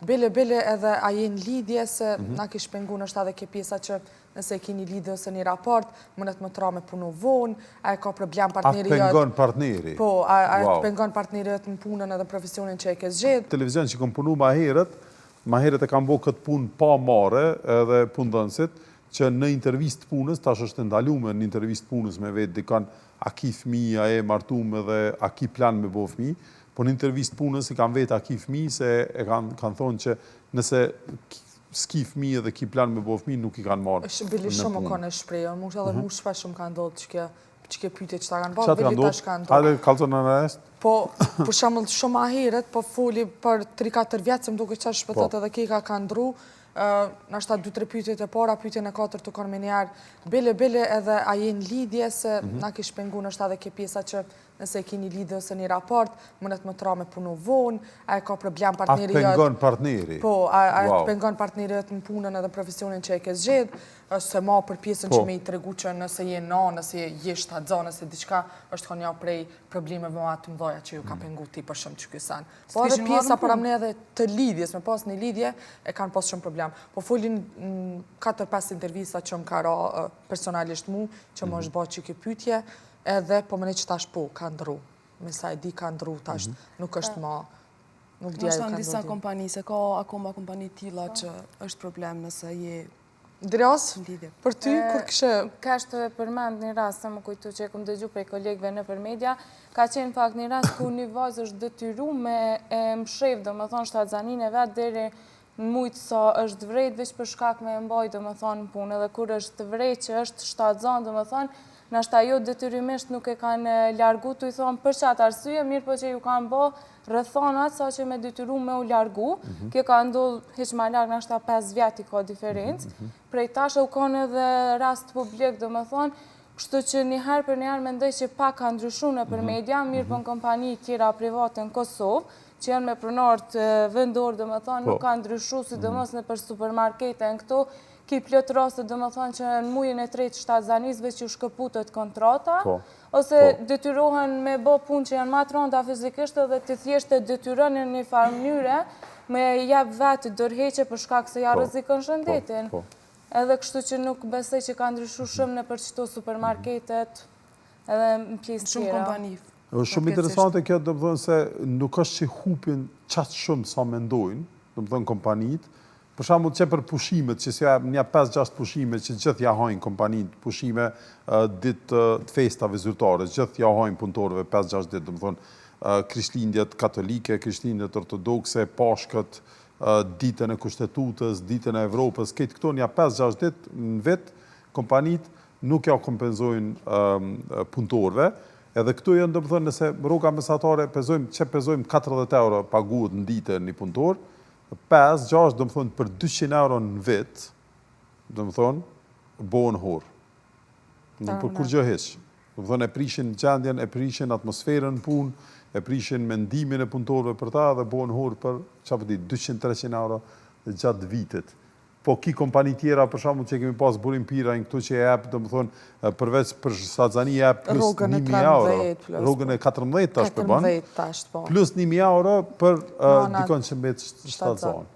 bile edhe a jenë lidhje se na kish pengu në shta dhe ke pjesa që nëse e kini lidhje ose një raport, mënet më tra me punu vonë, a e ka problem partneri jëtë. A pengon partneri? Po, a e pengon partneri jëtë në punën edhe profesionin që e ke zgjedh. Televizion që kom punu ma herët e kam bo këtë punë pa mare edhe punëdhënësit, që në intervist punës, tash është ndalume në intervist punës me vetë dikan a ki fmi, a e martume dhe a ki plan me bo fmi, po në intervist punës i kam vetë a ki fmi, se e kanë thonë që nëse s'ki fmi edhe ki plan me bo fmi, nuk i kanë marrë. Është bili shumë o kone shprejë, mu edhe mu shpesh shumë ka ndodhë që ke pyte që ta kanë bërë, bili tash ka ndodhë. Hajde kalëzën në rest? Po, për shembull shumë ahiret, po foli për 3-4 vjetë, se më duke qash shpëtët edhe keka ka ndru, nashta 2-3 pyetjet e para, pyetjen e 4 të kanë me njerë, bile edhe a jenë lidhje, se na kish pengu nashta dhe ke pjesa që nëse e kini lidhje ose një raport, mënet më tra me punu vonë, a e ka problem partneri jëtë. A pengon partneri? Po, a e pengon partneri jëtë në punën edhe profesionin që e ke zgjedh, se ma për pjesën që me i tregu që nëse je na, nëse je shtadzo, nëse diçka është ka një prej problemeve ma të mdoja që ju ka pengu ti për shumë që kësan. Po edhe pjesa për amne edhe të lidhjes, me pas një lidhje, e kanë pas shumë problem. Po folin 4-5 intervista që më ka ra personalisht mu, që më është ba që ke pytje, edhe po më ne që tash po, ka ndru. Me sa e di ka ndru, tash nuk është ma, nuk dja ju ka ndru. Në disa kompani, se ka akoma kompani tila që është problem nëse je Drias, për ty, kur kështë... Ka është përmend një rast, se më kujtu që e këmë dëgju prej kolegëve në për media, ka qenë fakt një rast ku një vajzë është detyru me mshref, do më thonë, shtatzanin e vetë deri në mujtë sa është vrejt, veç për shkak me mbaj, do më thonë, në punë, edhe kur është vrejt që është shtatzan, do më thonë, nashta jo detyrimisht nuk e kanë largu, të i thonë për qatë arsye, mirë po që ju kanë bo rëthonat sa që me detyru me u largu, kjo ka ndodhë heq ma largë nashta 5 vjeti ka diferencë, prej tash u kanë edhe rast publik, do më thonë, kështu që njëherë për njëherë mendoj që pak ka ndryshu në për media, mirë për në kompani tjera private në Kosovë, që janë me prunartë vendorë, do më thonë, nuk ka ndryshu, si do mos në për supermarkete në këto, ki plët rastë, do më thonë që në mujën e 3 shtazanisve që u shkëputët kontrata, ose detyrohen me bo punë që janë matë ronda fizikisht dhe të thjeshtë detyrohen në një farë mënyre me jep vetë dërheqe për shkak se ja rrezikon shëndetin. Edhe kështu që nuk besoj që ka ndryshu shumë në për qëto supermarketet edhe në pjesë tjera. Shumë kompani. Shumë interesante kjo, do më thonë se nuk është që hupin qatë shumë sa mendojnë, do më thonë kompanit. Për shembull që për pushimet, që si një 5-6 pushime që gjithë ja hajnë kompanit, pushime ditë të festave zyrtare, gjithë ja hajnë punëtorëve 5-6 ditë, do më thonë Krishtlindjet katolike, Krishtlindjet ortodokse, Pashkët, ditën e Kushtetutës, ditën e Evropës, këtë këto një 5-6 ditë në vetë, kompanit nuk ja kompenzojnë punëtorëve, edhe këtu janë, do më thonë, nëse rroga mesatare pezojmë 40 euro paguhet në ditë një punëtor, 5-6, do më thonë, për 200 euro në vit, do më thonë, bohen horë. Për kur gjë heqë. Do më thonë, e prishin gjendjen, e prishin atmosferën në punë, e prishin mendimin e punëtorëve për ta, dhe bohen horë për, 200-300 euro gjatë vitit. Po ki kompani tjera, për shembull që kemi pas burim pira në këtu që e jep, do më thonë, përveç për shtatzani e jep plus 1.000 euro. Rrogën e 14 tash për banë. Plus 1.000 euro për dikon që mbet shtatzan.